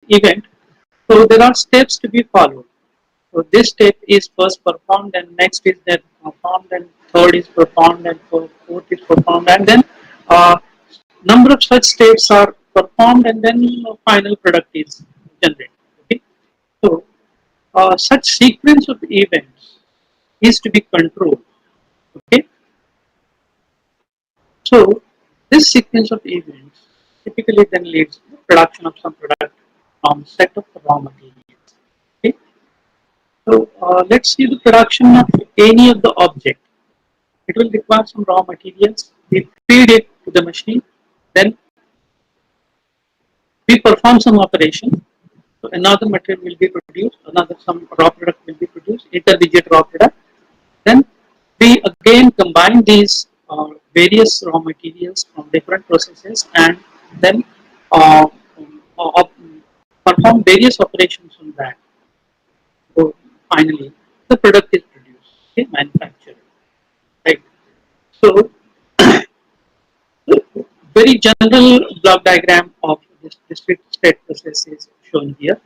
event. So there are steps to be followed. So this step is first performed, and next is then performed, and third is performed, and fourth is performed, and then uh, number of such states are performed, and then final product is generated. Okay? So such sequence of events is to be controlled. Okay, so this sequence of events typically then leads to the production of some product from set of raw materials. Okay, so let's see the production of any of the object. It will require some raw materials. We feed it to the machine, then we perform some operation. So another material will be produced, another some raw product will be produced, intermediate raw product. Then we again combine these various raw materials from different processes, and then uh, uh, perform various operations on that. So finally, the product is produced, okay, manufactured. Right. So very general block diagram of this discrete state process is shown here.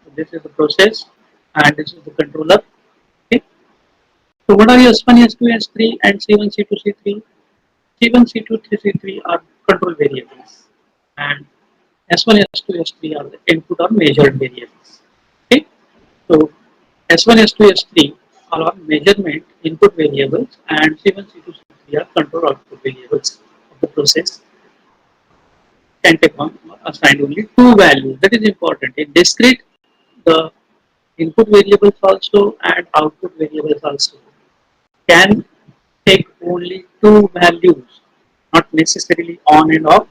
So this is the process, and this is the controller. Okay. So what are S1, S2, S3, and C1, C2, C3? C1, C2, C3 are control variables, and S1, S2, S3 are the input or measured variables. Okay, so S1, S2, S3 are all measurement input variables, and C1, C2, C3 are control output variables of the process. Can take on assigned only two values. That is important. In discrete, the input variables also and output variables also can take only two values, not necessarily on and off,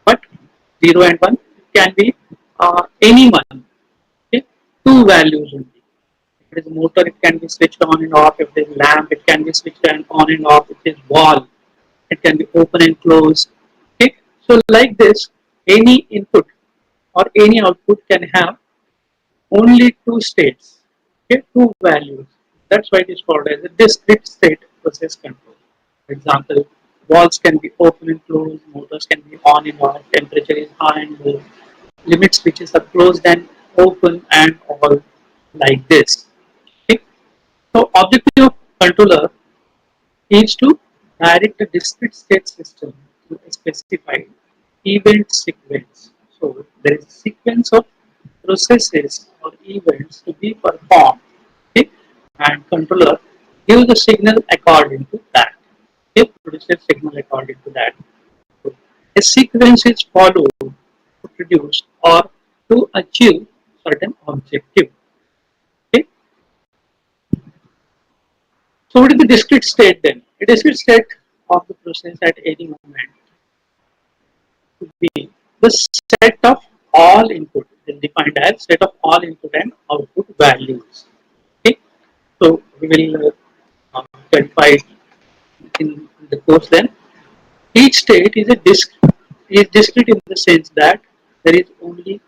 but 0 and 1. It can be any one, okay? Two values only. If it is motor, it can be switched on and off. If it is lamp, it can be switched on and off. If it is wall, it can be open and closed. Okay, so like this, any input or any output can have only two states, okay, two values. That's why it is called as a discrete state process control. For example, walls can be open and closed, motors can be on and off, temperature is high and low, limit switches are closed and open, and all like this. Okay? So objective of controller is to direct the discrete state system to a specified event sequence. So there is a sequence of processes or events to be performed, okay? And controller gives the signal according to that. It produces signal according to that. So a sequence is followed to produce or to achieve certain objective. Okay? So what is the discrete state then? A discrete state of the process at any moment would be the set of all input, is defined as set of all input and output values. Okay, so we will clarify it in the course. Then each state is a discrete in the sense that there is only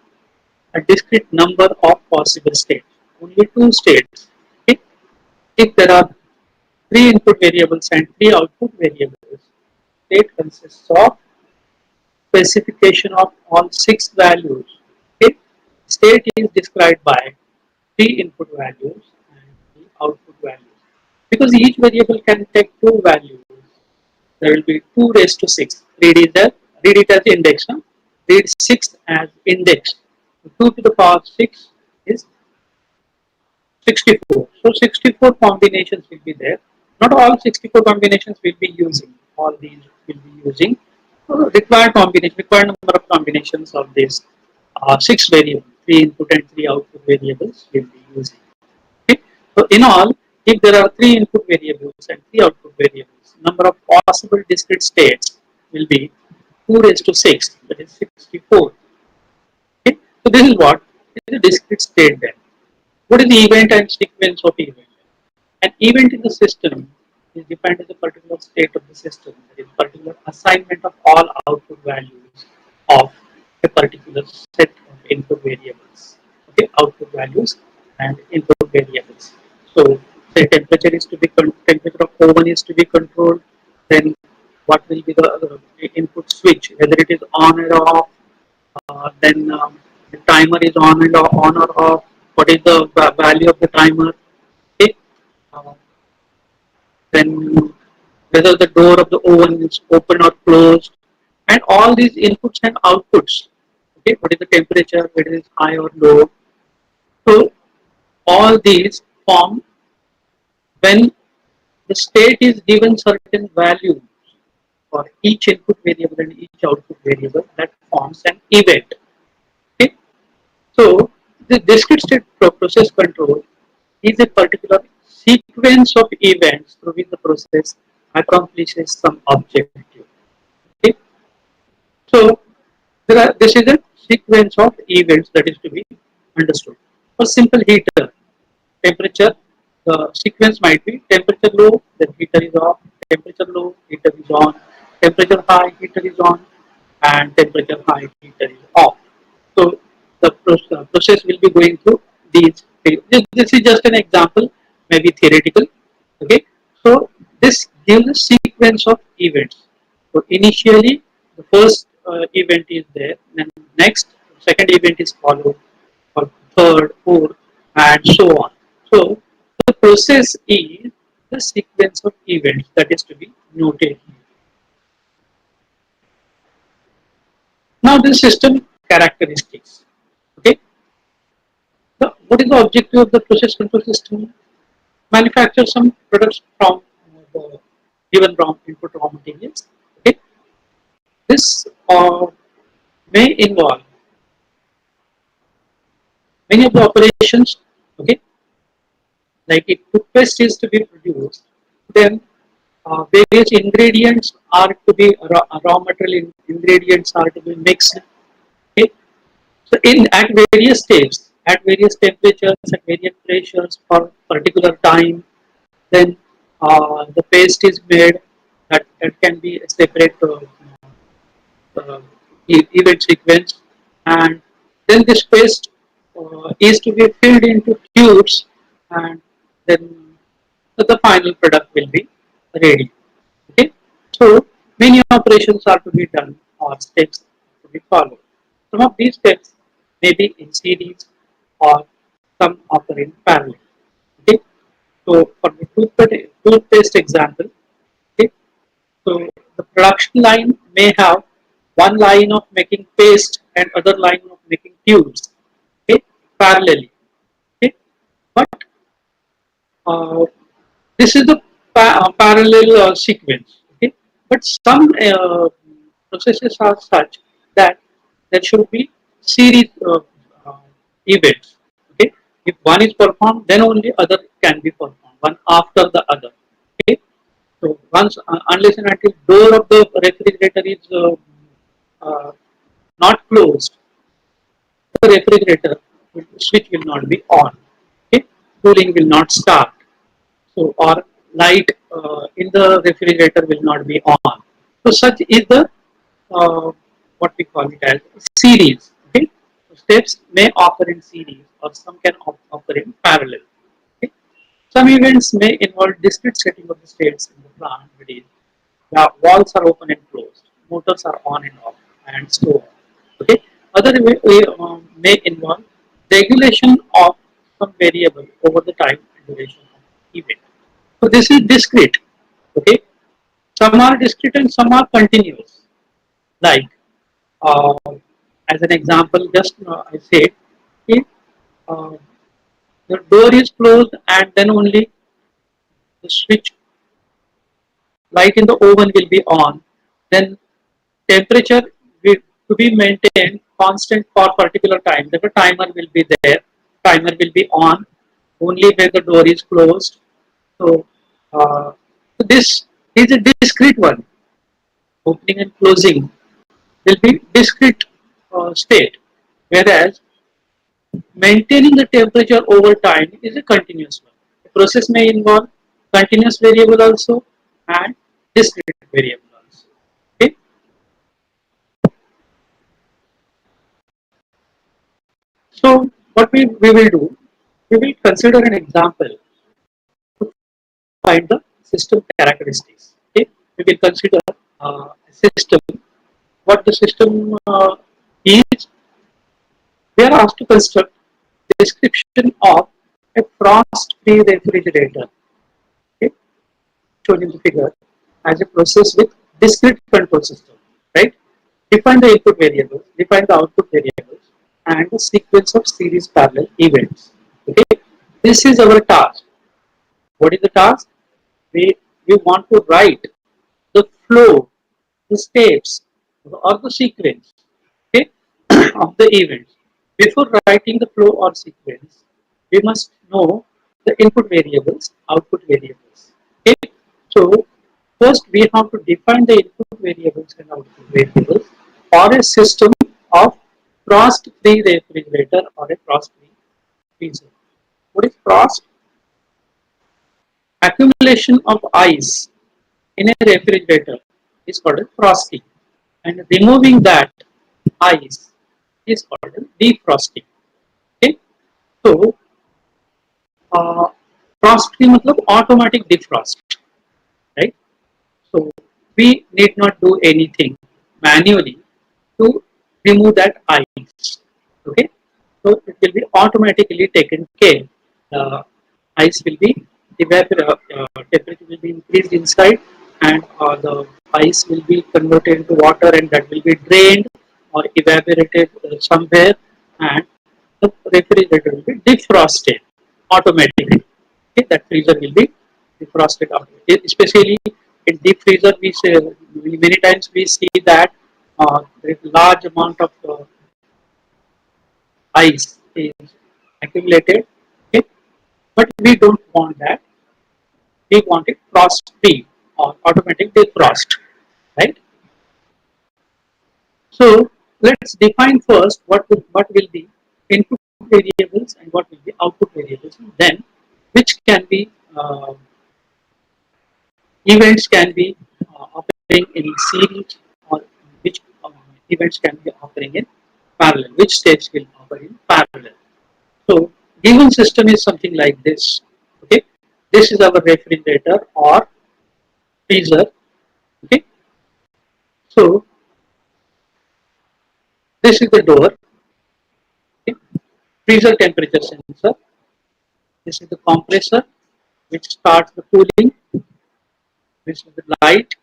a discrete number of possible states, only two states. Okay? If there are three input variables and three output variables, state consists of specification of all six values. Okay? State is described by three input values and three output values. Because each variable can take two values, there will be 2 raised to 6. Read it as index. Huh? Read 6 as index. 2 to the power 6 is 64. So 64 combinations will be there. Not all 64 combinations will be using. All these will be using required number of combinations of these six variables, three input and three output variables will be using. Okay. So in all, if there are three input variables and three output variables, number of possible discrete states will be 2 raised to 6, that is 64. Okay. So this is what is a discrete state then. What is the event and sequence of event? An event in the system is defined as a particular state of the system, that is particular assignment of all output values of a particular set of input variables. Okay, output values and input variables. So say temperature is to be temperature of oven is to be controlled, then what will be the input switch, whether it is on or off, then the timer is on or off, what is the value of the timer, okay? Uh, then whether the door of the oven is open or closed, and all these inputs and outputs. Okay, what is the temperature, whether it is high or low. So all these form when the state is given certain values for each input variable and each output variable, that forms an event. Okay, so the discrete state process control is a particular sequence of events through which the process accomplishes some objective. Okay, so this is a sequence of events that is to be understood. For simple heater, temperature, the sequence might be temperature low, then heater is off, temperature low, heater is on, temperature high, heater is on, and temperature high, heater is off. So the process will be going through these. This is just an example, maybe theoretical. Okay, so this gives a sequence of events. So initially, the first event is there, then next, second event is followed, or third, fourth, and so on. So the process is the sequence of events that is to be noted here. Now the system characteristics. Okay, so what is the objective of the process control system? Manufacture some products from the given raw input raw materials. Okay, this may involve many of the operations. Okay, like if toothpaste is to be produced, then various ingredients are to be raw material ingredients are to be mixed. Okay, so in at various steps, at various temperatures, at various pressures for particular time, then the paste is made. That can be a separate uh, event sequence, and then this paste is to be filled into tubes, and then the final product will be ready. Okay, so many operations are to be done or steps to be followed. Some of these steps may be in series or some occur in parallel. Okay, so for the toothpaste example, okay, so the production line may have one line of making paste and other line of making tubes, okay, parallelly. Okay, but uh, this is the parallel sequence. Okay, but some processes are such that there should be series uh, events. Okay, if one is performed, then only other can be performed, one after the other. Okay, so once unless and until door of the refrigerator is uh, not closed, the refrigerator switch will not be on. Okay, cooling will not start. So or light in the refrigerator will not be on. So such is the uh, what we call it as series. Okay, so steps may occur in series or some can occur in parallel. Okay? Some events may involve discrete setting of the states in the plant, that is, the walls are open and closed, motors are on and off, and so on. Okay. Other may involve regulation of some variable over the time and duration of the event. So this is discrete. Okay. Some are discrete and some are continuous. Like uh, as an example, just I said, okay, uh, the door is closed and then only the switch light in the oven will be on. Then temperature will to be maintained constant for particular time. The timer will be there. Timer will be on only when the door is closed. So, so this is a discrete one. Opening and closing will be discrete state, whereas maintaining the temperature over time is a continuous one. The process may involve continuous variable also and discrete variable also. Okay. So what we will do, we will consider an example to find the system characteristics. Okay, we will consider a system, what the system is, We are asked to construct description of a frost-free refrigerator, okay, shown in the figure, as a process with discrete control system, right? Define the input variables, define the output variables, and the sequence of series parallel events. Okay, this is our task. What is the task? We want to write the flow, the steps, or the sequence, okay, of the events. Before writing the flow or sequence, we must know the input variables, output variables. Okay, so first we have to define the input variables and output variables for a system of frost-free refrigerator or a frost-free freezer. What is frost? Accumulation of ice in a refrigerator is called a frosting, and removing that ice is called a defrosting. Okay, so frost free मतलब automatic defrost, right? So we need not do anything manually to remove that ice. Okay, so it will be automatically taken care. The ice will be temperature will be increased inside, and the ice will be converted into water, and that will be drained or evaporated somewhere, and the refrigerator will be defrosted automatically. Okay, that freezer will be defrosted automatically. Especially in deep freezer, many times we see that there is large amount of ice is accumulated. Okay, but we don't want that. We want it frost free or automatic defrost, right? So let's define first what will be input variables and what will be output variables, and then which can be events can be occurring in series, or which events can be occurring in parallel, which steps will occur in parallel. So given system is something like this. Okay, this is our refrigerator or freezer. Okay, so this is the door. Okay, freezer temperature sensor. This is the compressor which starts the cooling. This is the light.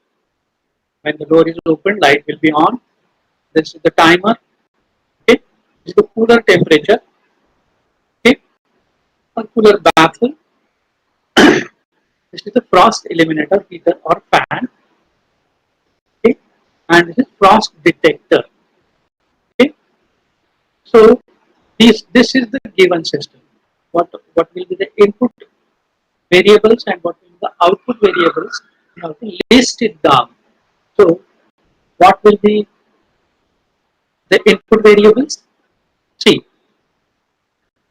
When the door is open, light will be on. This is the timer. Okay, this is the cooler temperature. Okay, a cooler baffle. This is the frost eliminator heater or fan. Okay, and this is frost detector. Okay, so this is the given system. What will be the input variables and what will be the output variables? You have to list it down. So what will be the input variables? See,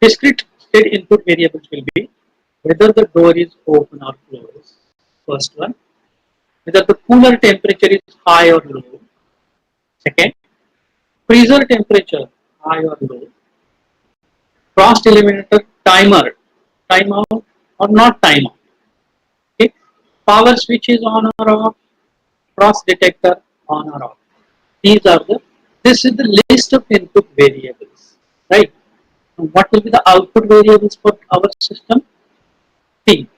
discrete state input variables will be whether the door is open or closed. First one, whether the cooler temperature is high or low. Second, freezer temperature high or low. Frost eliminator timer, timeout or not timeout. Okay, power switch is on or off. Frost detector on or off. These are the this is the list of input variables, right? And what will be the output variables for our system? See,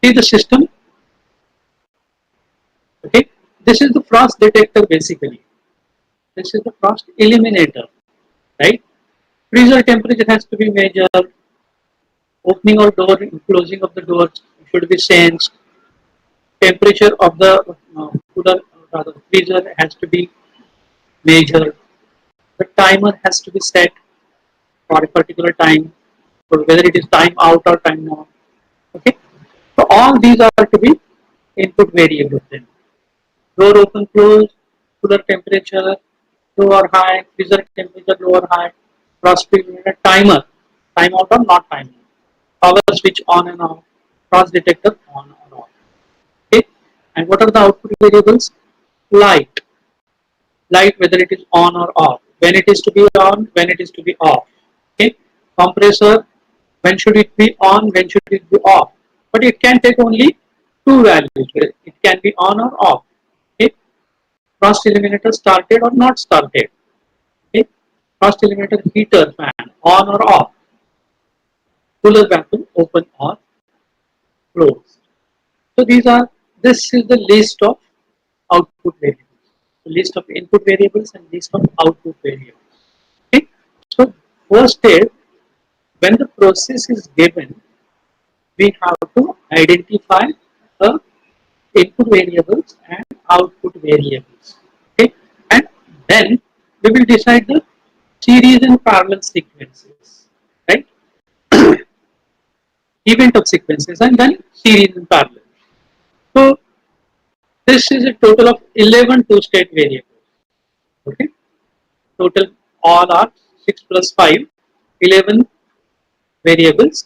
see the system. Okay, this is the frost detector basically. This is the frost eliminator, right? Freezer temperature has to be measured. Opening or door, closing of the doors should be sensed. Temperature of the cooler, rather freezer, has to be measured. The timer has to be set for a particular time, or whether it is time out or time on. Okay, so all these are to be input variables. Then door open, close, cooler temperature, low or high, freezer temperature low or high, frost period, timer, time out or not time out, power switch on and off, frost detector on or off. Okay, and what are the output variables? Light, light whether it is on or off, when it is to be on, when it is to be off. Okay, compressor, when should it be on, when should it be off, but it can take only two values, it can be on or off. Okay, frost eliminator started or not started. Okay, frost eliminator, heater, fan, on or off, cooler vacuum, open or closed. So this is the list of output variables, the list of input variables and list of output variables. Okay. So first step, when the process is given, we have to identify the input variables and output variables. Okay, and then we will decide the series and parallel sequences, right? Event of sequences and then series and parallel. So this is a total of 11 two-state variables. Okay, total all are 6 plus 5, 11 variables.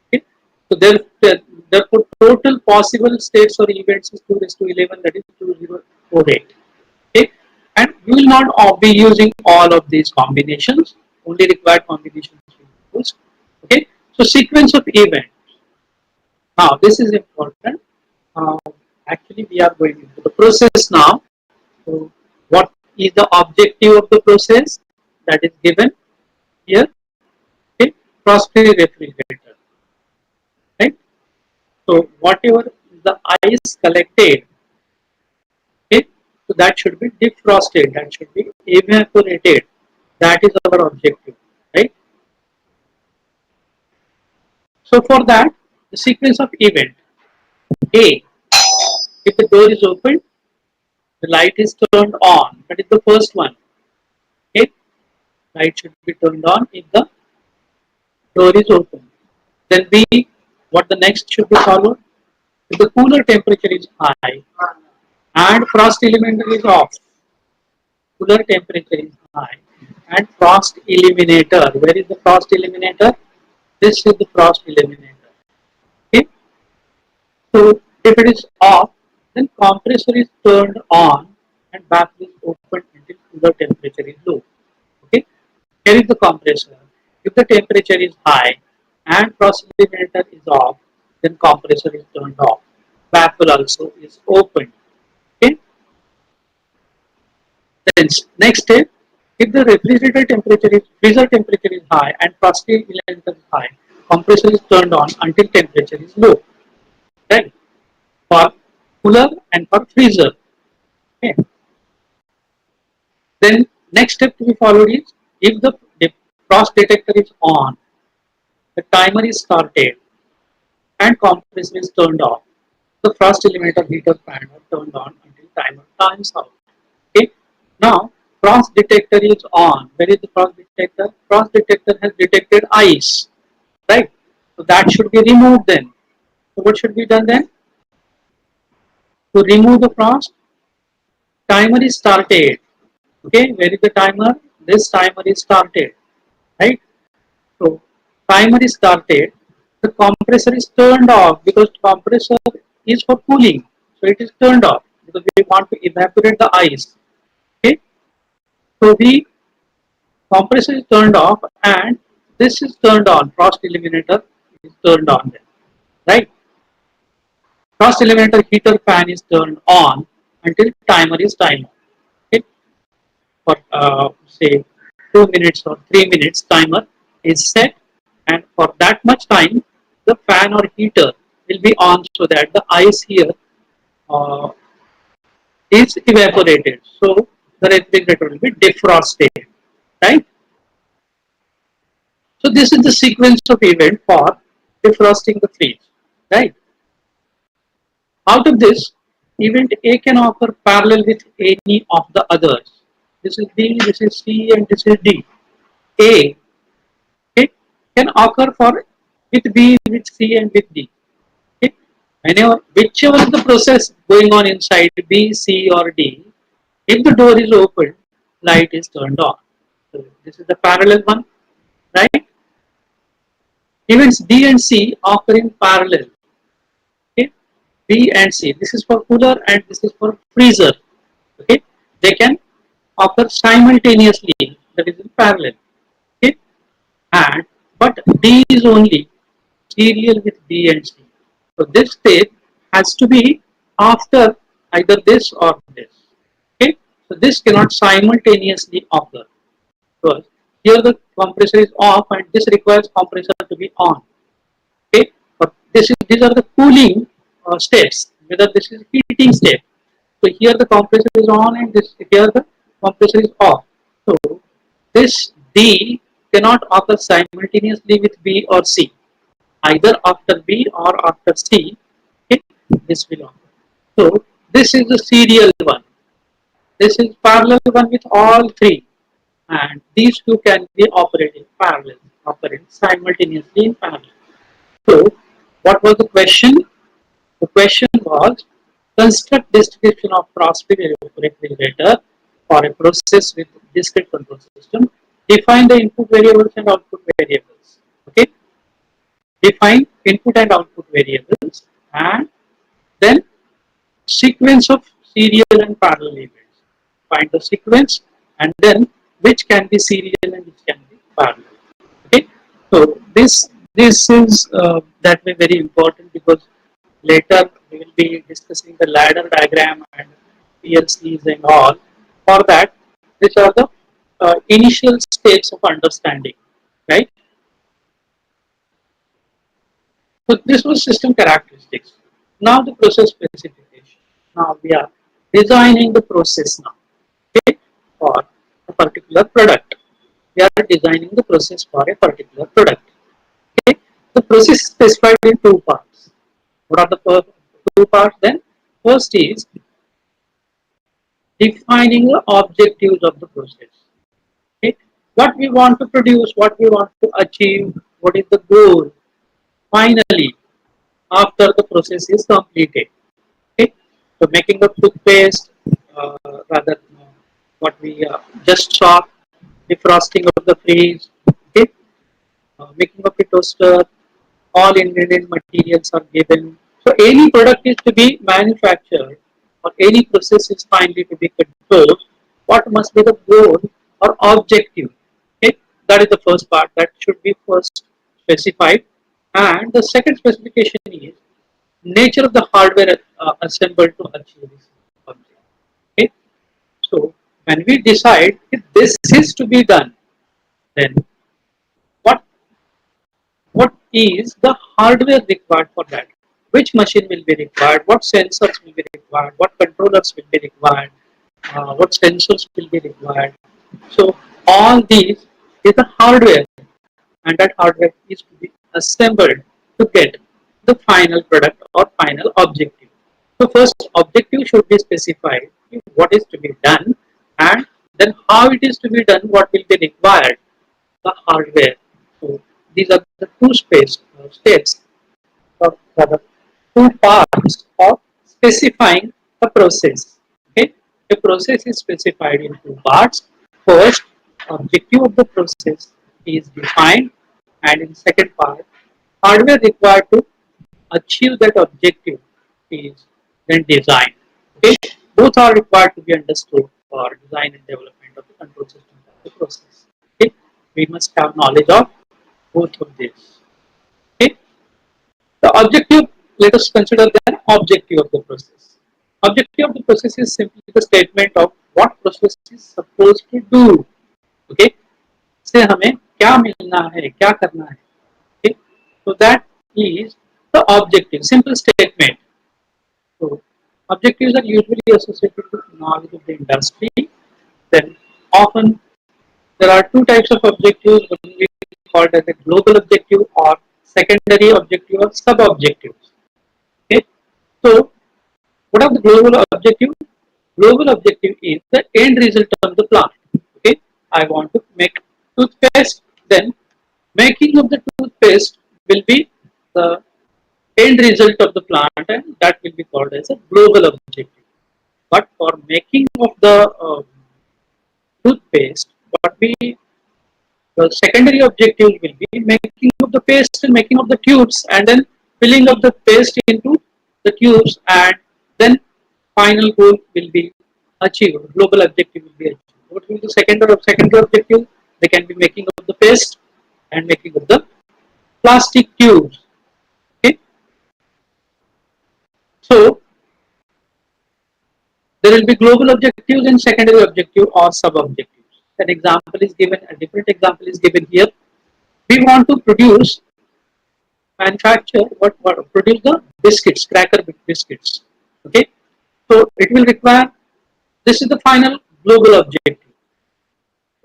Okay, so therefore total possible states or events is 2 raised to 11, that is 2048. Okay, and we will not be using all of these combinations, only required combinations will be used. Okay, so sequence of events. Now this is important. Uh, Actually, we are going into the process now. So what is the objective of the process that is given here? Okay, frost-free refrigerator, right? So whatever the ice collected, okay, so that should be defrosted, that should be evaporated. That is our objective, right? So for that, the sequence of event A, if the door is open, the light is turned on. That is the first one. Okay, light should be turned on if the door is open. Then B, what the next should be followed? If the cooler temperature is high and frost eliminator is off, cooler temperature is high and frost eliminator. Where is the frost eliminator? This is the frost eliminator. Okay. So if it is off, then compressor is turned on and baffle is opened until cooler temperature is low. Okay. Here is the compressor. If the temperature is high and frost eliminator is off, then compressor is turned off. Baffle also is opened. Okay. Then next step, if the freezer temperature is high and frosty eliminator is high, compressor is turned on until temperature is low. Right? For cooler and for freezer. Okay. Then next step to be followed is if the frost detector is on, the timer is started and compressor is turned off. The frost eliminator, heater, fan are turned on until timer times out. Okay. Now frost detector is on. Where is the frost detector? Frost detector has detected ice, right? So that should be removed then. So what should be done then? To remove the frost, timer is started. Okay, where is the timer? This timer is started, right? So timer is started. The compressor is turned off because compressor is for cooling. So it is turned off because we want to evaporate the ice. Okay, so the compressor is turned off and this is turned on. Frost eliminator is turned on then, right? Frost eliminator, heater, fan is turned on until timer is timed. Okay, for say 2 minutes or 3 minutes, timer is set, and for that much time, the fan or heater will be on so that the ice here uh, is evaporated. So the refrigerator will be defrosted, right? So this is the sequence of event for defrosting the fridge, right? Out of this, event A can occur parallel with any of the others. This is B, this is C, and this is D. A, it can occur for with B, with C, and with D. Okay? Whenever, whichever is the process going on inside B, C, or D, if the door is open, light is turned on. So this is the parallel one, right? Events B and C occur in parallel. Okay? B and C. This is for cooler and this is for freezer. Okay? They can occur simultaneously, that is in parallel. Okay? And but D is only serial with B and C. So this state has to be after either this or this. Okay? So this cannot simultaneously occur. First. Here the compressor is off and this requires compressor to be on. Okay, but these are the cooling steps, whether this is heating step. So here the compressor is on and this here the compressor is off. So this D cannot occur simultaneously with B or C. Either after B or after C, okay, this will occur. So this is the serial one. This is parallel one with all three, and these two can be operating parallel, operate simultaneously in parallel. So, what was the question? The question was construct description of Prospect refrigerator for a process with discrete control system. Define the input variables and output variables. Okay, define input and output variables, and then sequence of serial and parallel events. Find the sequence and then which can be serial and which can be parallel. Okay, so this is that way very important because later we will be discussing the ladder diagram and PLCs and all. For that, these are the initial stages of understanding, right? So this was system characteristics. Now the process specification. Now we are designing the process now, okay, for a particular product. We are designing the process for a particular product. Okay, the process is specified in two parts. What are the two parts then? First is defining the objectives of the process. Okay, what we want to produce, what we want to achieve, what is the goal. Finally, after the process is completed. Okay, so making of toothpaste, rather what we just saw, defrosting of the fridge, okay, making of a toaster, all ingredient materials are given. So any product is to be manufactured or any process is finally to be controlled. What must be the goal or objective? Okay, that is the first part that should be first specified. And the second specification is nature of the hardware assembled to achieve this objective. Okay, so when we decide if this is to be done, then what what is the hardware required for that? Which machine will be required? What sensors will be required? What controllers will be required? What sensors will be required? So all these is the hardware, and that hardware is to be assembled to get the final product or final objective. So first objective should be specified, what is to be done, and then how it is to be done, what will be required, the hardware. So these are the two steps of the two parts of specifying the process. Okay, the process is specified in two parts. First, objective of the process is defined, and in second part, hardware required to achieve that objective is then designed. Okay, both are required to be understood for design and development of the control system of the process. Okay, we must have knowledge of both of these. Okay, the objective, let us consider the objective of the process. Objective of the process is simply the statement of what process is supposed to do. Okay, से हमें क्या मिलना है, क्या करना है. Okay, so that is the objective. Simple statement. So objectives are usually associated with knowledge of the industry. Then often there are two types of objectives, one is called as a global objective or secondary objective or sub-objectives. Okay, so what are the global objective? Global objective is the end result of the plant. Okay, I want to make toothpaste, then making of the toothpaste will be the end result of the plant, and that will be called as a global objective. But for making of the toothpaste, what we the secondary objective will be making of the paste and making of the tubes, and then filling of the paste into the tubes, and then final goal will be achieved. Global objective will be achieved. What will be the secondary objective? They can be making of the paste and making of the plastic tubes. Okay, so there will be global objectives and secondary objective or sub objectives. an example is given, a different example is given here. We want to manufacture what produce the biscuits, cracker biscuits. Okay, so it will require, this is the final global objective.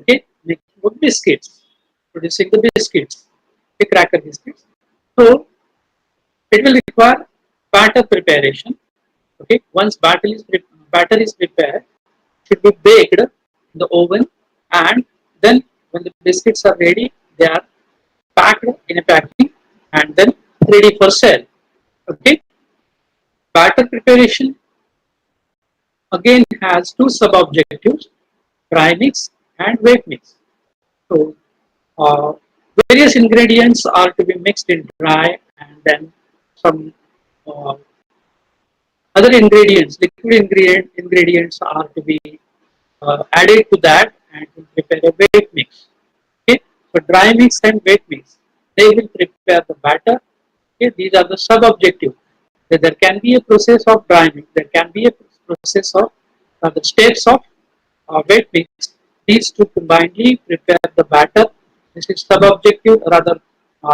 Okay, making of biscuits, producing the biscuits, the cracker biscuits. So it will require batter preparation. Okay, once batter is prepared, should be baked in the oven, and then when the biscuits are ready, they are packed in a packing and then ready for sale. Okay, batter preparation again has two sub objectives: dry mix and wet mix. So uh, various ingredients are to be mixed in dry, and then some uh, other ingredients, ingredients are to be added to that and to prepare a wet mix. Okay, so dry mix and wet mix, they will prepare the batter. Okay, these are the sub objective. There can be a process of dry mix, there can be a process of the steps of wet mix. These two combinedly prepare the batter. This is sub objective, rather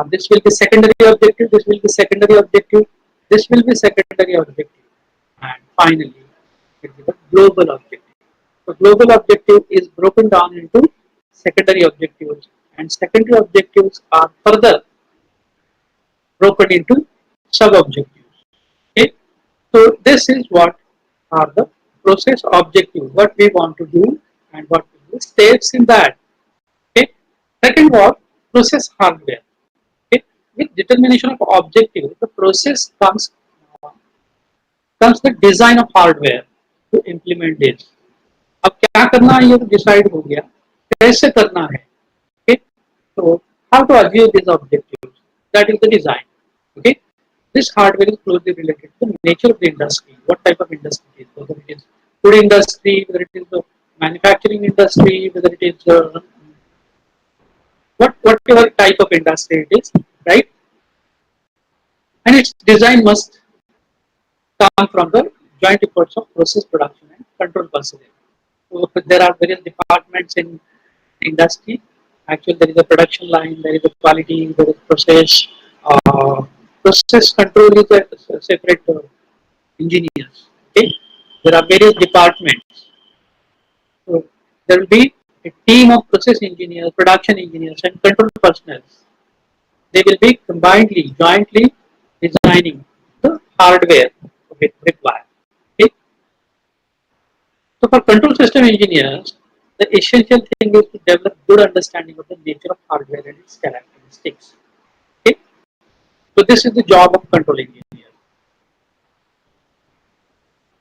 this will be secondary objective, this will be secondary objective, this will be secondary objective, and finally it will be the global objective. So global objective is broken down into secondary objectives, and secondary objectives are further broken into sub objectives. Okay, so this is what are the process objectives, what we want to do and what will be steps in that. Okay, second was process hardware. Okay, with determination of objective, the process comes the design of hardware to implement this. अब क्या करना है ये तो decide हो गया, कैसे करना है. Okay, so how to achieve these objectives, that is the design. Okay, this hardware is closely related to the nature of the industry, what type of industry it is, whether it is food industry, whether it is the manufacturing industry, whether it is whatever type of industry it is, right? And its design must come from the joint efforts of process, production and control personnel. So there are various departments in industry. Actually, there is a production line, there is a quality, there is process. Process control is a separate engineers. Okay, there are various departments. So there will be a team of process engineers, production engineers, and control personnel. They will be combinedly, jointly designing the hardware required. Okay. So for control system engineers, the essential thing is to develop good understanding of the nature of hardware and its characteristics. Okay. So this is the job of control engineer.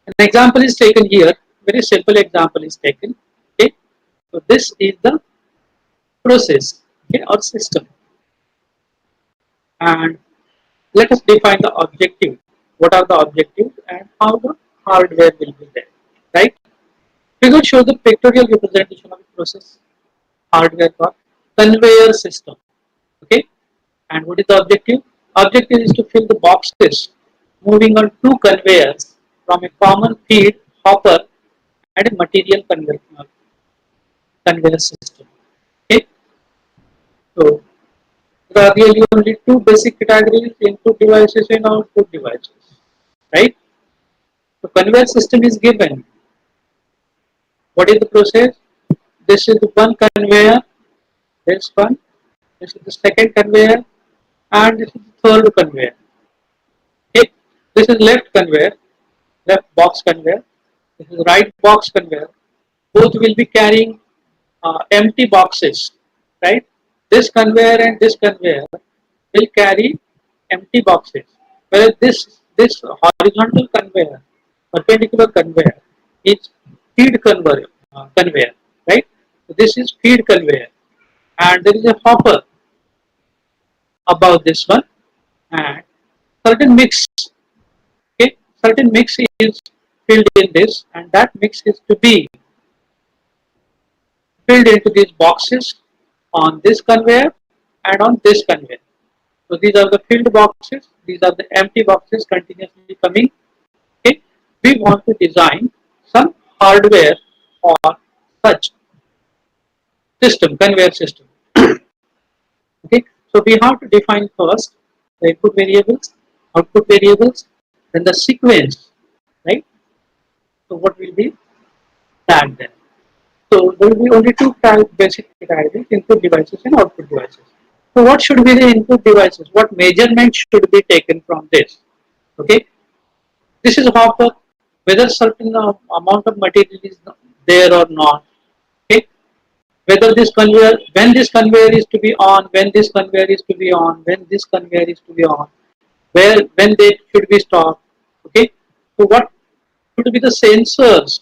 An example is taken here. Very simple example is taken. Okay. So this is the process, okay, or system, and let us define the objective. What are the objectives and how the hardware will be there, right? Figure shows the pictorial representation of the process hardware for conveyor system. Okay, and what is the objective? Objective is to fill the boxes moving on two conveyors from a common feed hopper and a material conveyor system. Okay, so there are really only two basic categories: input devices and output devices, right? So conveyor system is given. What is the process? This is the one conveyor, this one, this is the second conveyor, and this is the third conveyor. Okay. This is left conveyor, left box conveyor. This is right box conveyor. Both will be carrying empty boxes, right? This conveyor and this conveyor will carry empty boxes. Whereas this horizontal conveyor, perpendicular conveyor, is feed conveyor, right? So this is feed conveyor, and there is a hopper above this one, and certain mix. Okay, certain mix is filled in this, and that mix is to be filled into these boxes on this conveyor and on this conveyor. So these are the filled boxes, these are the empty boxes continuously coming. Okay, we want to design some hardware for such system, conveyor system. Okay, so we have to define first the input variables, output variables, then the sequence, right? So what will be tagged then? So there will be only two basic categories: input devices and output devices. So what should be the input devices? What measurements should be taken from this? Okay, this is how for whether certain amount of material is there or not. Okay, whether this conveyor, when this conveyor is to be on, when this conveyor is to be on, when this conveyor is to be on, where when they should be stopped. Okay, so what should be the sensors?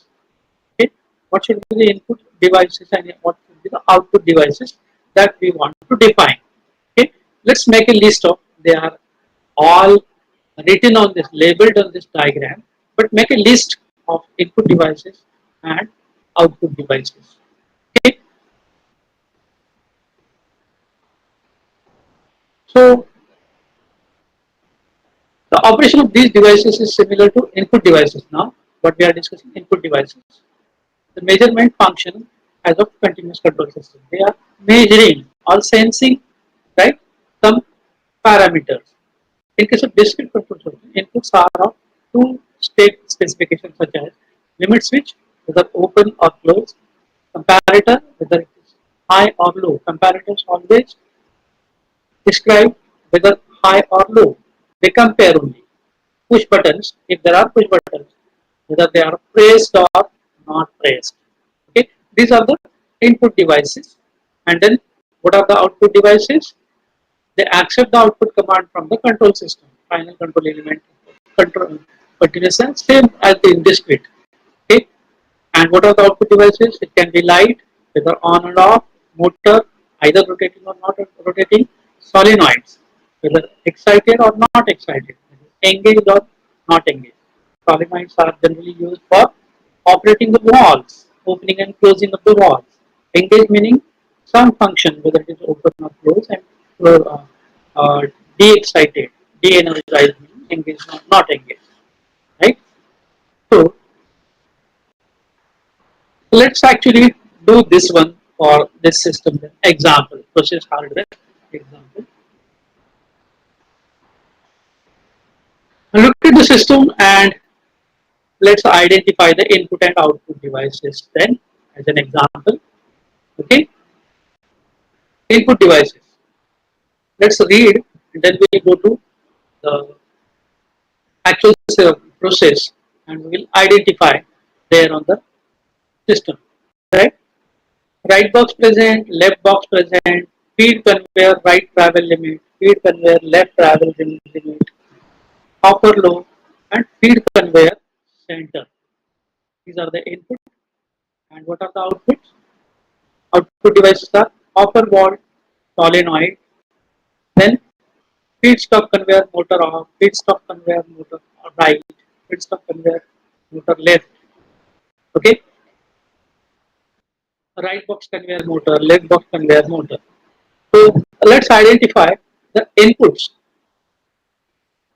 Okay, what should be the input devices and what should be the output devices that we want to define. Okay, let's make a list of, they are all written on this, labeled on this diagram, but make a list of input devices and output devices. Okay, so the operation of these devices is similar to input devices now, but we are discussing input devices. The measurement function as of continuous control system. They are measuring or sensing, right, some parameters. In case of discrete control system, inputs are of two state specifications such as limit switch, whether open or closed, comparator, whether it is high or low. Comparators always describe whether high or low. They compare only. Push buttons, if there are push buttons, whether they are pressed or not pressed. Okay, these are the input devices. And then what are the output devices? They accept the output command from the control system, final control element, control continuous and same as the discrete. Okay, and what are the output devices? It can be light, whether on and off, motor, either rotating or not rotating, solenoids, whether excited or not excited, engaged or not engaged. Solenoids are generally used for operating the valves, opening and closing of the valves. Engaged meaning some function, whether it is open or closed, and uh, de-excited, de-energized meaning engaged or not engaged. Right? So let's actually do this one for this system. Example, process hardware example. Look at the system and let's identify the input and output devices then as an example. Okay, input devices. Let's read and then we'll go to the actual process and we will identify there on the system. Right? Right box present, left box present, feed conveyor, right travel limit, feed conveyor, left travel limit, upper low, and feed conveyor center. These are the input. And what are the outputs? Output devices are upper wall, solenoid, then feed stop conveyor motor off, feed stop conveyor motor right, feed stop conveyor motor left. Okay, right box conveyor motor, left box conveyor motor. So let's identify the inputs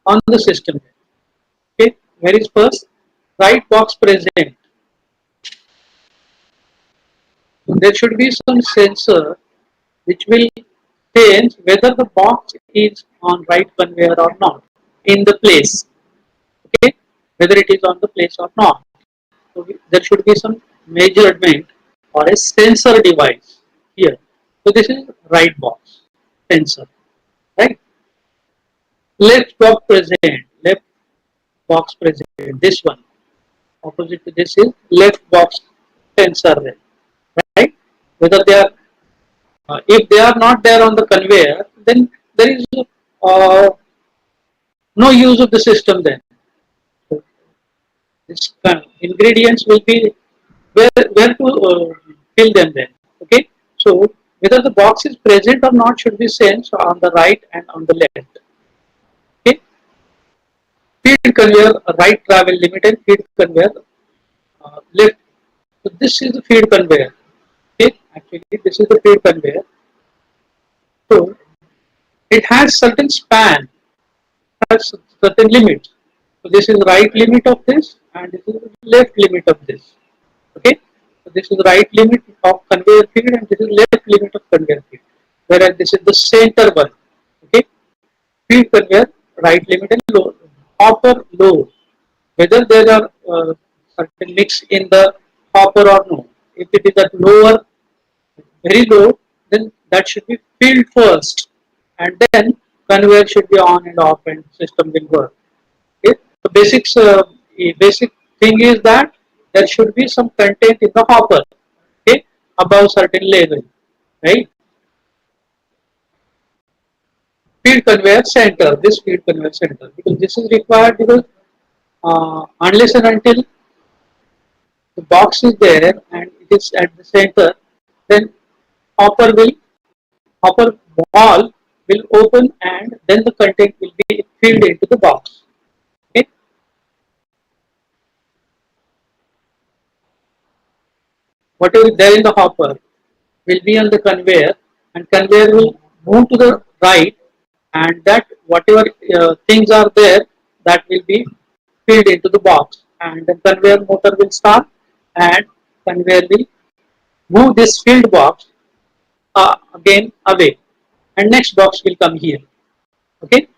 on the system. Okay, where is first? Right box present. There should be some sensor which will sense whether the box is on right conveyor or not in the place. Okay, whether it is on the place or not. So there should be some measurement or a sensor device here. So this is right box sensor, right? Left box present, left box present. This one opposite to this is left box sensor, right? Whether they are if they are not there on the conveyor, then there is no use of the system then. So this ingredients will be where to fill them then. Okay, so whether the box is present or not should be sensed on the right and on the left. Okay, feed conveyor right travel limit and feed conveyor left. So this is the feed conveyor. Okay, actually this is the feed conveyor. So it has certain span, has certain limits. So this is right limit of this and this is left limit of this. Okay, so this is right limit of conveyor field and this is left limit of conveyor field. Whereas this is the center one. Okay, feed conveyor right limit and low hopper low. Whether there are certain mix in the hopper or no. If it is at lower, very low, then that should be filled first, and then conveyor should be on and off, and system will work. Okay? The basic thing is that there should be some content in the hopper, okay, above certain level, right? Feed conveyor center, this feed conveyor center, because this is required because unless and until the box is there and it is at the center, then hopper will hopper wall will open and then the content will be filled into the box. Okay? Whatever is there in the hopper will be on the conveyor, and conveyor will move to the right, and that whatever things are there, that will be filled into the box, and the conveyor motor will start, and conveyor will move this filled box again away, and next box will come here. Okay,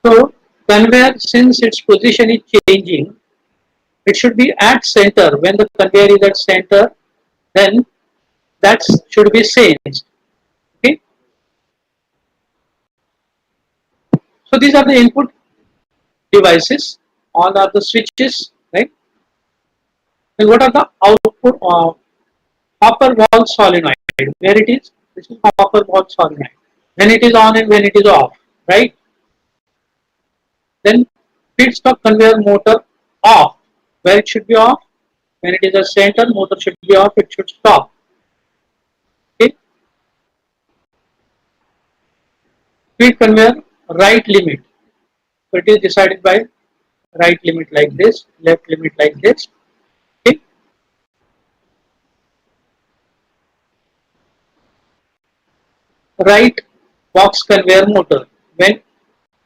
so conveyor, since its position is changing, it should be at center. When the conveyor is at center, then that should be changed. Okay, so these are the input devices, all are the switches, right? And what are the output of hopper valve solenoid? Where it is? This is hopper valve solenoid. When it is on and when it is off, right? Then feedstock conveyor motor off. Where it should be off? When it is a center, motor should be off, it should stop. Okay? Feed conveyor right limit. So it is decided by right limit like this, left limit like this. Okay? Right box conveyor motor. When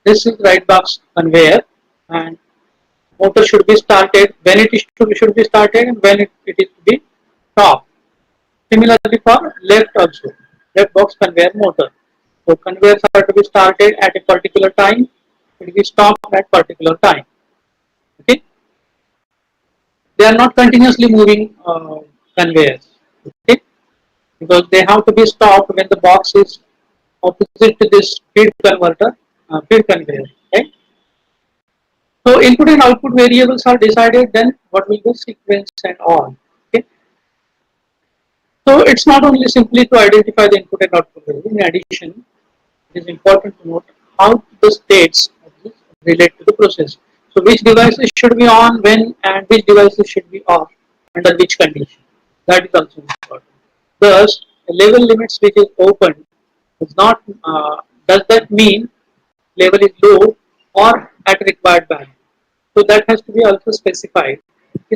this is right box conveyor, and motor should be started when it is should be started and when it is to be stopped. Similarly for left also, left box conveyor motor. So conveyors are to be started at a particular time, it will be stopped at particular time. Okay, they are not continuously moving conveyors. Okay, because they have to be stopped when the box is opposite to this feed converter, feed conveyor. Right. So input and output variables are decided. Then what will be sequence and all. Okay. So it's not only simply to identify the input and output variable. In addition, it is important to note how the states relate to the process. So which devices should be on when and which devices should be off under which condition. That is also important. Thus, a level limit switch is open does not does that mean level is low or at required value. So that has to be also specified.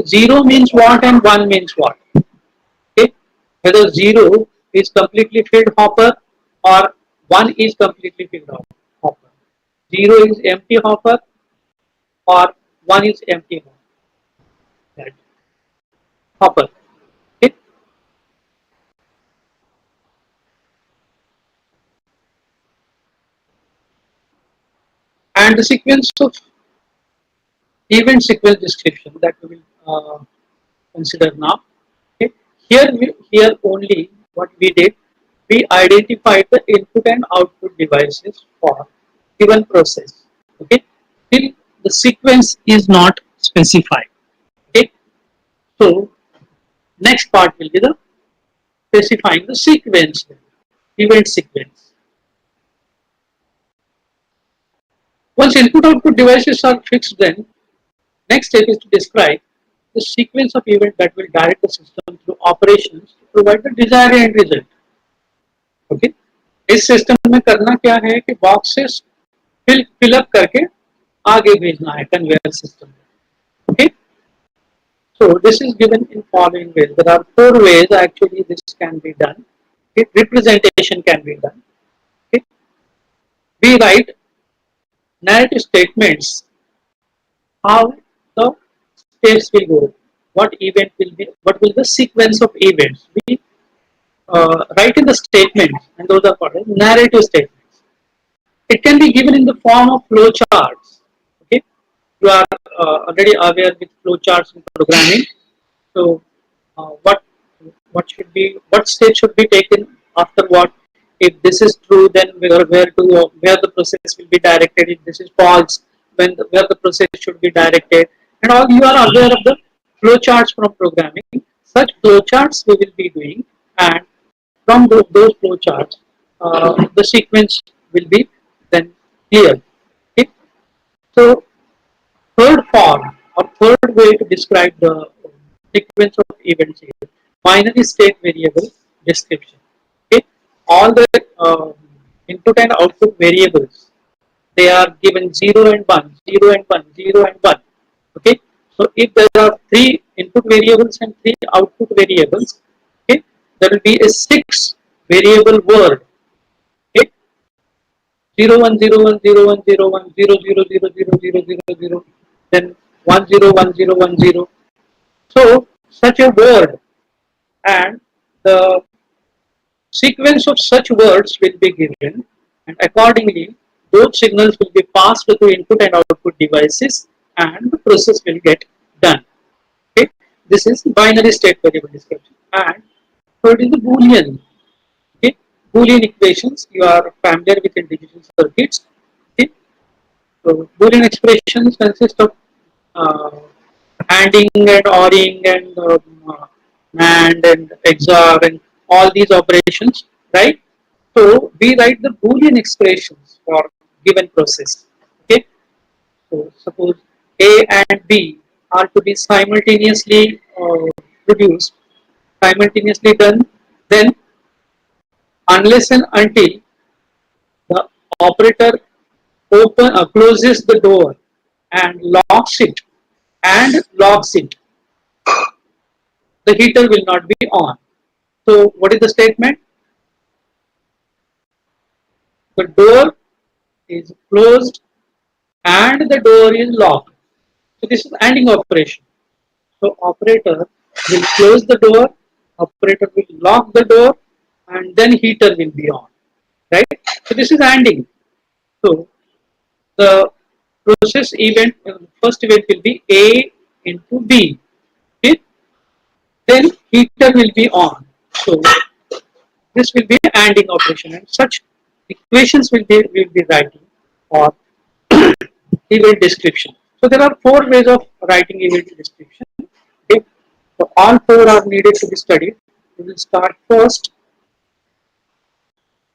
0 means what and 1 means what. Okay? Whether 0 is completely filled hopper or 1 is completely filled hopper. 0 is empty hopper or 1 is empty hopper. That hopper. Okay? And the sequence of event sequence description that we will consider now. Okay. Here only what we did, we identified the input and output devices for given process. Okay, till the sequence is not specified. Okay, so next part will be the specifying the sequence, event sequence. Once input output devices are fixed, then next step is to describe the sequence of events that will direct the system through operations to provide the desired end result. Okay, इस system में करना क्या है कि boxes fill up करके आगे भेजना है कन्वेयर सिस्टम में. Okay, so this is given in following ways. There are 4 ways actually this can be done. Okay, representation can be done. Okay, we write narrative statements how the steps will go. what event will be, what will the sequence of events. We write in the statements, and those are called as narrative statements. It can be given in the form of flowcharts. Okay, you are already aware with flowcharts in programming. So, what should be, what step should be taken after what? If this is true, then where the process will be directed. If this is false, where the process should be directed, and all, you are aware of the flowcharts from programming. Such flowcharts we will be doing, and from those flowcharts, the sequence will be then clear. Okay? So, third form or third way to describe the sequence of events is binary state variable description. Okay, all the input and output variables, they are given 0 and 1, 0 and 1, 0 and 1. Okay, so if there are three input variables and three output variables, okay, there will be a 6 variable word. Okay, 0 1 0 1 0 1 0 1 0 0 0 0 0 0 0, then 1 0 1 0 1 0. So such a word, and the sequence of such words will be given, and accordingly those signals will be passed to input and output devices, and the process will get done. Okay, this is binary state variable description. And third is the Boolean. Okay, Boolean equations, you are familiar with in digital circuits. Okay, so Boolean expressions consist of uh, ANDing and ORing and NAND and XOR and all these operations, right? So we write the Boolean expressions for given process. Okay, so suppose A and B are to be simultaneously produced, simultaneously done, then unless and until the operator closes the door and locks it the heater will not be on. So what is the statement? The door is closed and the door is locked. So this is ANDing operation. So operator will close the door, operator will lock the door, and then heater will be on. Right? So this is ANDing. So the process event, first event will be A into B. Okay? Then heater will be on. So this will be ANDing operation, and such equations will be writing or event description. So there are 4 ways of writing event description. Okay? So all 4 are needed to be studied. We will start first.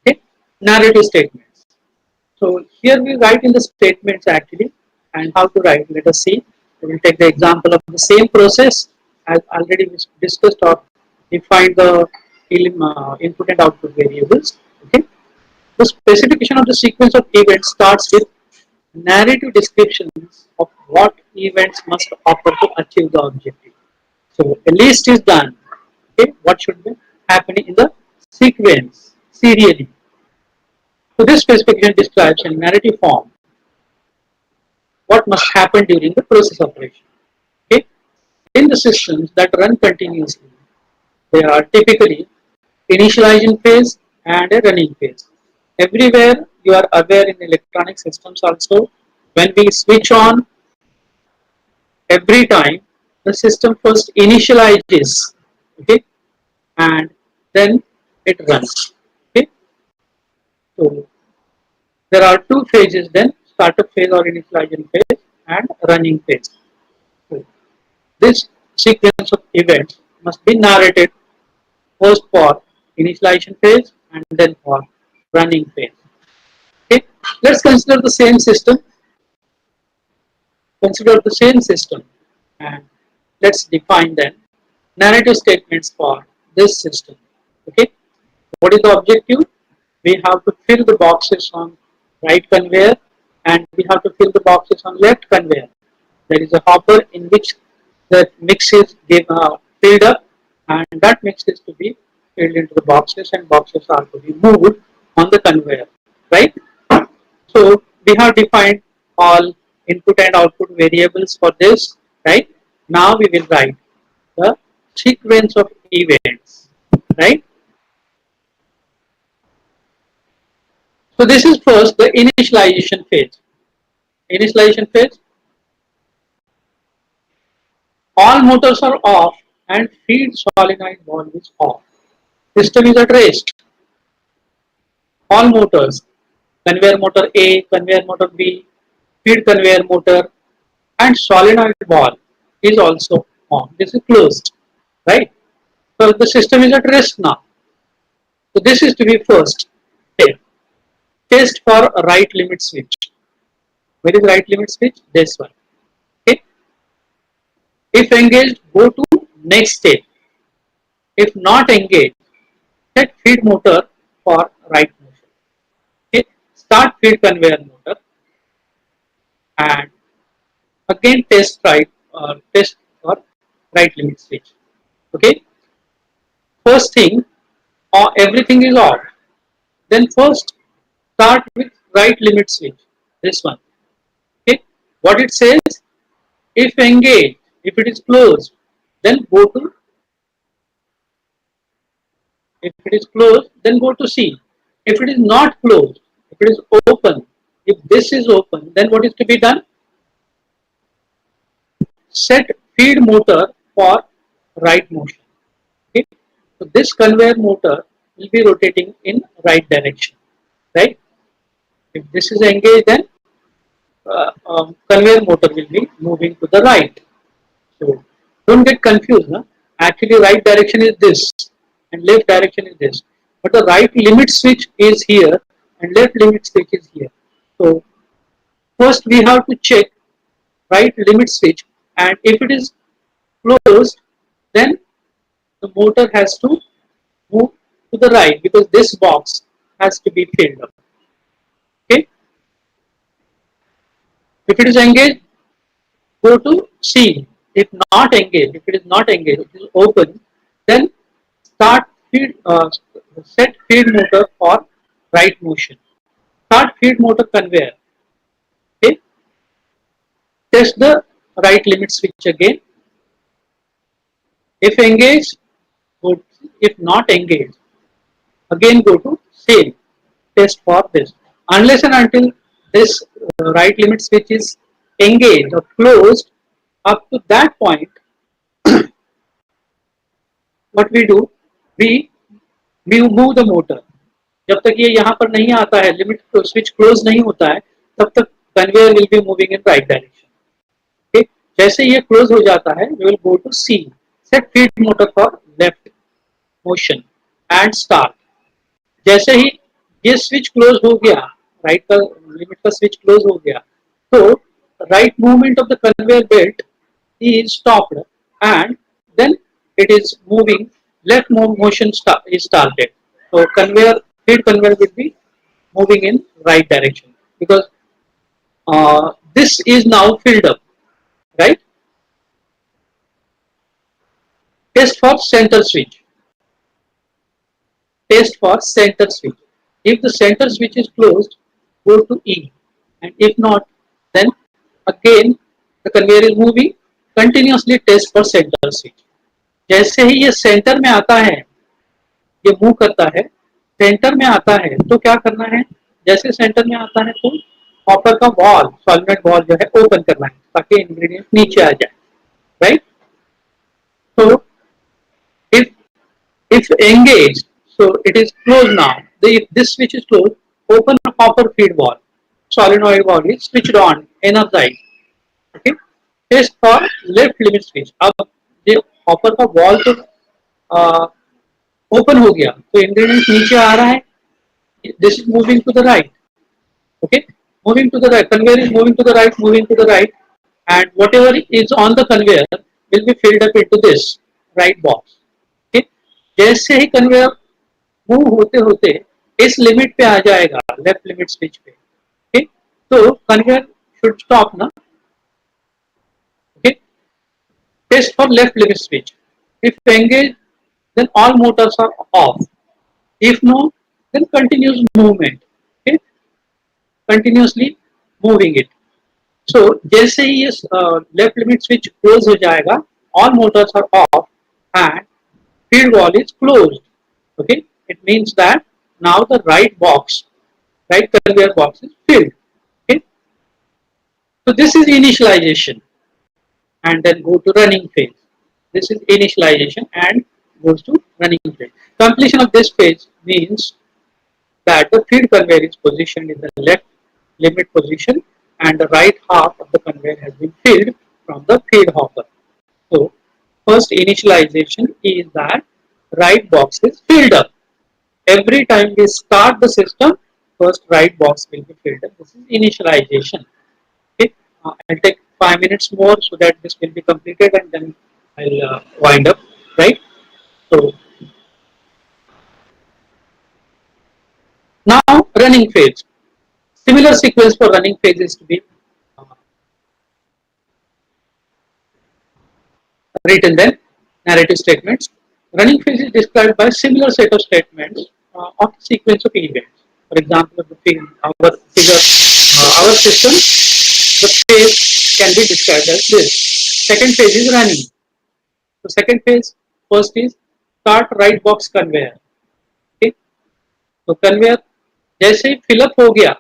Okay? Narrative statements. So here we write in the statements actually, and how to write. Let us see. We will take the example of the same process as already we discussed or defined the input and output variables. Okay. The specification of the sequence of events starts with narrative descriptions of what events must occur to achieve the objective. So a list is done. Okay, what should be happening in the sequence serially. So this specification describes in narrative form what must happen during the process operation. Okay, in the systems that run continuously, there are typically initializing phase and a running phase. Everywhere you are aware in electronic systems also, when we switch on, every time the system first initializes, okay, and then it runs. Okay, so there are 2 phases then, startup phase or initialization phase and running phase. So this sequence of events must be narrated first for initialization phase and then for running phase. Okay, let's consider the same system. Consider the same system, and let's define then narrative statements for this system. Okay, what is the objective? We have to fill the boxes on right conveyor, and we have to fill the boxes on left conveyor. There is a hopper in which the mix is filled up, and that mix is to be filled into the boxes, and boxes are to be moved on the conveyor, right? So we have defined all input and output variables for this, right? Now we will write the sequence of events, right? So this is first the initialization phase. Initialization phase, all motors are off and feed solenoid valve is off. System is at rest. All motors, conveyor motor A, conveyor motor B, feed conveyor motor, and solenoid valve is also on. This is closed, right? So the system is at rest now. So this is to be first step. Test for right limit switch. Where is right limit switch? This one. Okay. If engaged, go to next step. If not engaged, set feed motor for right motion. Okay. Start feed conveyor motor and again test for right limit switch. Okay. First thing, everything is off. Then first start with right limit switch. This one. Okay. What it says, if engaged, if it is closed, then go to, if it is closed, then go to C. If it is not closed, if it is open, if this is open, then what is to be done? Set feed motor for right motion. Okay. So this conveyor motor will be rotating in right direction, right? If this is engaged, then conveyor motor will be moving to the right. So don't get confused. Huh? Actually, right direction is this and left direction is this. But the right limit switch is here and left limit switch is here. So first we have to check right limit switch, and if it is closed, then the motor has to move to the right because this box has to be filled up. Okay. If it is engaged, go to C. If not engaged, if it is not engaged, it is open, then start feed, set feed motor for right motion. Start feed motor conveyor. Okay. Test the right limit switch again. If engaged, go to, if not engaged, again go to same. Test for this. Unless and until this right limit switch is engaged or closed, up to that point, what we do, we move the motor. जब तक ये यहाँ पर नहीं आता है, limit switch close नहीं होता है, तब तक conveyor will be moving in right direction. Okay, जैसे ये क्लोज हो जाता है, we will go to C, set feed motor for left motion and start. जैसे ही ये स्विच क्लोज हो गया, राइट का लिमिट का स्विच क्लोज हो गया, तो right movement of the conveyor belt is stopped and then it is moving, left motion is started. So feed conveyor will be moving in right direction because this is now filled up, right? Test for center switch. Test for center switch. If the center switch is closed, go to E, and if not, then again the conveyor is moving. Continuously test for center switch. जैसे ही ये centre में आता है, ये move करता है, centre में आता है, तो क्या करना है, जैसे सेंटर में आता है तो कॉपर का वॉल्व, सॉलिनॉइड वॉल्व जो है ओपन करना है ताकि इंग्रेडिएंट नीचे आ जाए, राइट? तो if engaged, so it is closed now. If this switch is closed, open a copper feed valve, solenoid valve is switched on, energized. Okay. Test for left limit switch. अब ये copper का wall तो open हो गया, तो ingredient नीचे आ रहा है. This is moving to the right. Okay, moving to the right, conveyor is moving to the right, moving to the right, and whatever is on the conveyor will be filled up into this right box. Okay, जैसे ही conveyor move होते होते इस limit पे आ जाएगा, left limit switch पे. Okay, तो conveyor should stop ना. Test for left limit switch. If engaged, then all motors are off. If no, then continuous movement. Okay, continuously moving it. So जैसे ही ये लेफ्ट लिमिट स्विच क्लोज हो जाएगा, all motors are off and feed wall is closed. Okay, it means that now the right conveyor box is filled. Okay, so this is initialization, and then go to running phase. This is initialization and goes to running phase. Completion of this phase means that the feed conveyor is positioned in the left limit position and the right half of the conveyor has been filled from the feed hopper. So first initialization is that right box is filled up. Every time we start the system, first right box will be filled up. This is initialization. Okay, I'll take 5 minutes more so that this will be completed, and then I'll wind up. Right. So now running phase. Similar sequence for running phase is to be uh, written then. Narrative statements. Running phase is described by similar set of statements of the sequence of events. For example, our system, the phase can be described as this. Second phase is running. So second phase, first is start right box conveyor. Okay, तो conveyor जैसे ही fill up हो गया,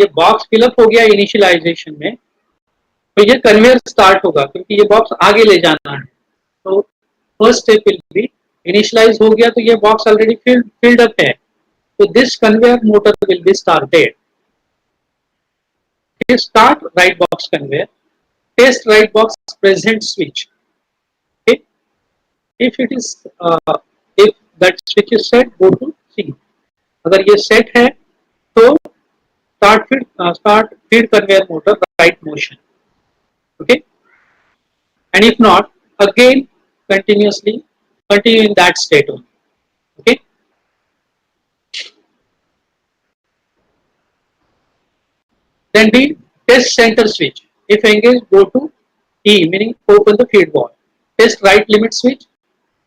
ये box fill up हो गया initialisation में, तो ये कन्वेयर स्टार्ट होगा क्योंकि ये बॉक्स आगे ले जाना है. तो first step will be initialize हो गया तो ये बॉक्स ऑलरेडी फिल्ड अप है, तो this conveyor motor will be started. Start right box conveyor, test right box present switch. Okay, if it is if that switch is set, go to C. अगर ये set है तो start feed conveyor motor right motion. Okay, and if not, again continue in that state only. Okay, then D, test center switch. If engaged, go to E, meaning open the feed wall. Test right limit switch.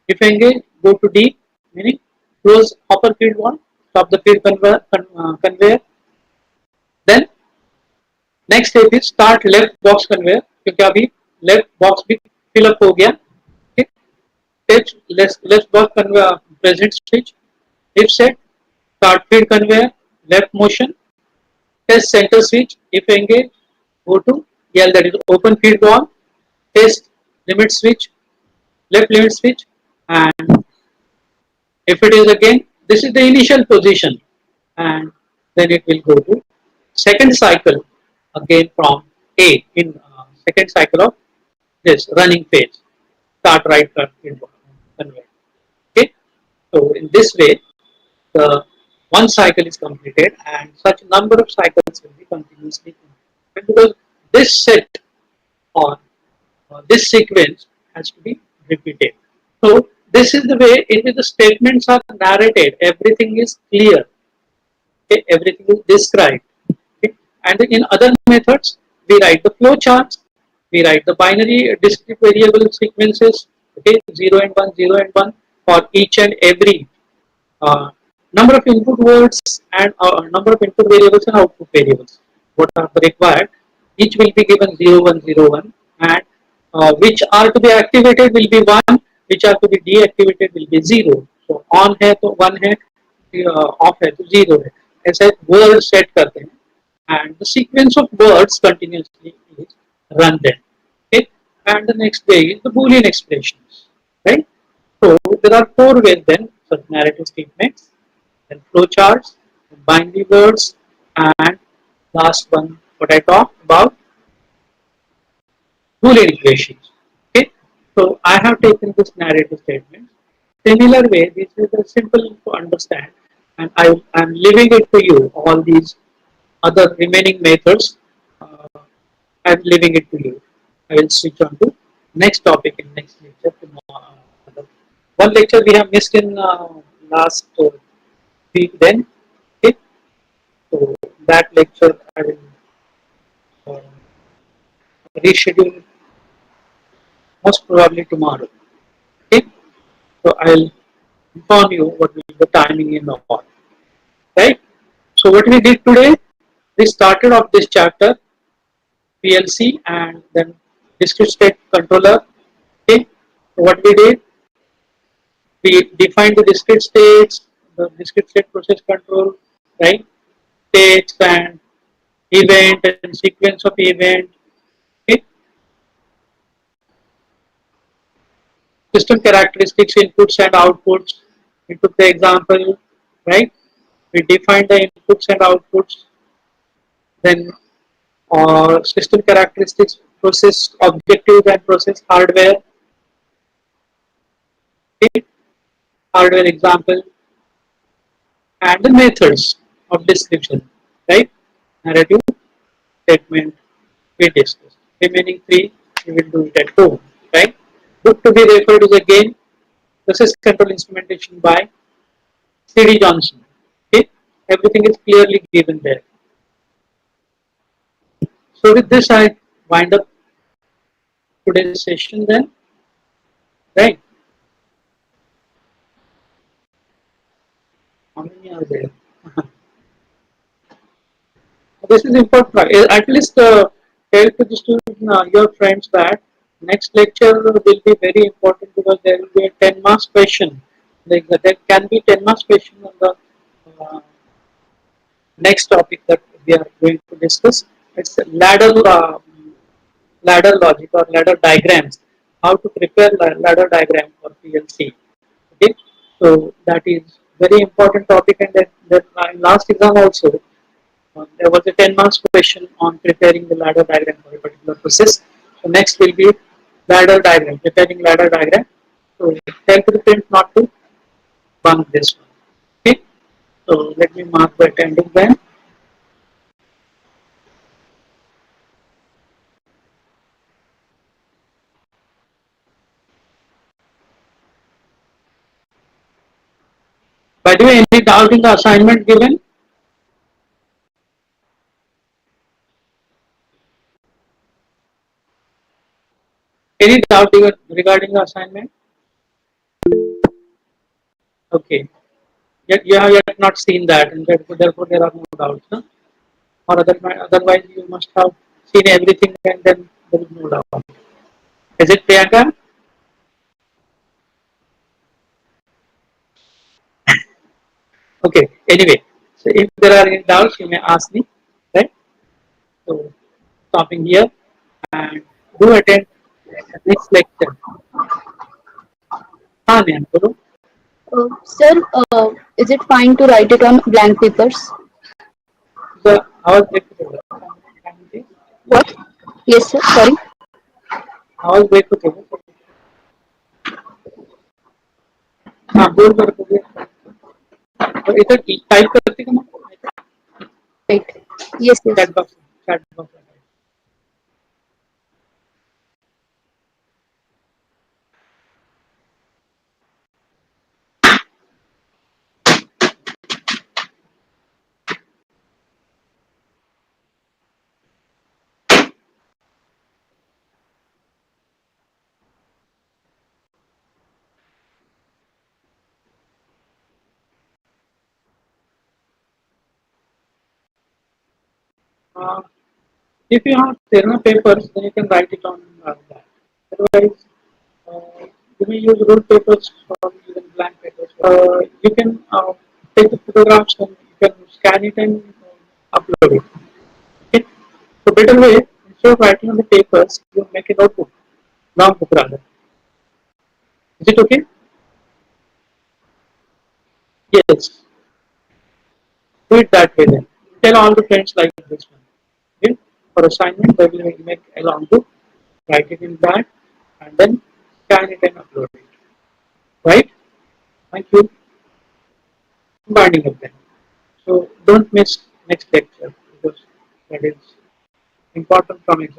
If engaged, go to D, meaning close upper feed wall, stop the feed conveyor. Then next step is start left box conveyor, क्योंकि अभी left box भी fill up हो गया. Okay, test left box conveyor present switch. If set, start feed conveyor left motion. Test center switch. If engaged, go to L, that is open feed wall. Test limit switch, left limit switch, and if it is again, this is the initial position, and then it will go to second cycle again from A in second cycle of this running phase. Start right feed conveyor. Okay, so in this way, the one cycle is completed and such number of cycles will be continuously completed, because this set or this sequence has to be repeated. So this is the way in which the statements are narrated. Everything is clear. Okay, everything is described. Okay. And in other methods, we write the flow charts, we write the binary discrete variable sequences. Okay, 0 and 1, 0 and 1 for each and every number of input words and number of input variables and output variables. What are the required? Each will be given 0, 1, 0, 1, and which are to be activated will be 1, which are to be deactivated will be 0. So on है तो 1 है, off है तो 0 है. ऐसे word set करते हैं, and the sequence of words continuously is run then. Okay, and the next way is the Boolean expressions. Right. So there are 4 ways then: such narrative statements, then flow charts, binary words, and last one what I talked about, Boolean equations. Okay, so I have taken this narrative statement. Similar way, this is simple to understand, and I am leaving it to you. All these other remaining methods, I am leaving it to you. I will switch on to next topic in next lecture. One lecture we have missed in last week. Then, okay, so that lecture I will reschedule most probably tomorrow. Okay, so I'll inform you what will be the timing and all. Right. So what we did today, we started off this chapter PLC, and then discrete state controller. Okay, what we did, we defined the discrete states, the discrete state process control, right? States and event and sequence of event. Okay, system characteristics, inputs and outputs. We took the example, right? We defined the inputs and outputs. Then system characteristics, process objectives and process hardware. Okay? Hardware example and the methods of description, right? Narrative, statement, we discussed. Remaining three, we will do it at home, right? Book to be referred is again process control instrumentation by C.D. Johnson. Okay, everything is clearly given there. So with this, I wind up today's session. Then, right? How many are there? This is important. At least tell to the student, your friends that next lecture will be very important because there will be a 10 marks question. Like there can be 10 marks question on the uh, next topic that we are going to discuss. It's ladder logic or ladder diagrams. How to prepare ladder diagram for PLC. Okay, so that is very important topic. And then in last exam also there was a 10 marks question on preparing the ladder diagram for a particular process. So next will be ladder diagram, preparing ladder diagram. So tell to the print not to bunk this one. Okay. So let me mark the attending then. By the way, any doubt in the assignment given? Any doubt regarding the assignment? Okay. Yet you have yet not seen that, and therefore there are no doubts. Huh? Or otherwise you must have seen everything and then there is no doubt. Is it Priyanka? Okay. Anyway, so if there are any doubts, you may ask me. Right? So stopping here and do attend the next lecture. हाँ ma'am बोलो. Sir, is it fine to write it on blank papers? So आवाज break होते हुए. What? Yes, sir. Sorry. आवाज break होते हुए. हाँ बोल कर तो इधर टाइप करते का ना. Right. Yes, yes. Chat box. If you have Serna papers, then you can write it on that. Otherwise, you may use ruled papers or even blank papers. You can take the photographs and you can scan it and upload it. Okay? So better way, instead of writing on the papers, you make a notebook, long book rather. Is it okay? Yes. Do it that way then. Tell all the friends like this one. Okay? For assignment, they will make a long book, write it in that, and then scan it and upload it. Right? Thank you. Binding up then. So don't miss next lecture because that is important from exam.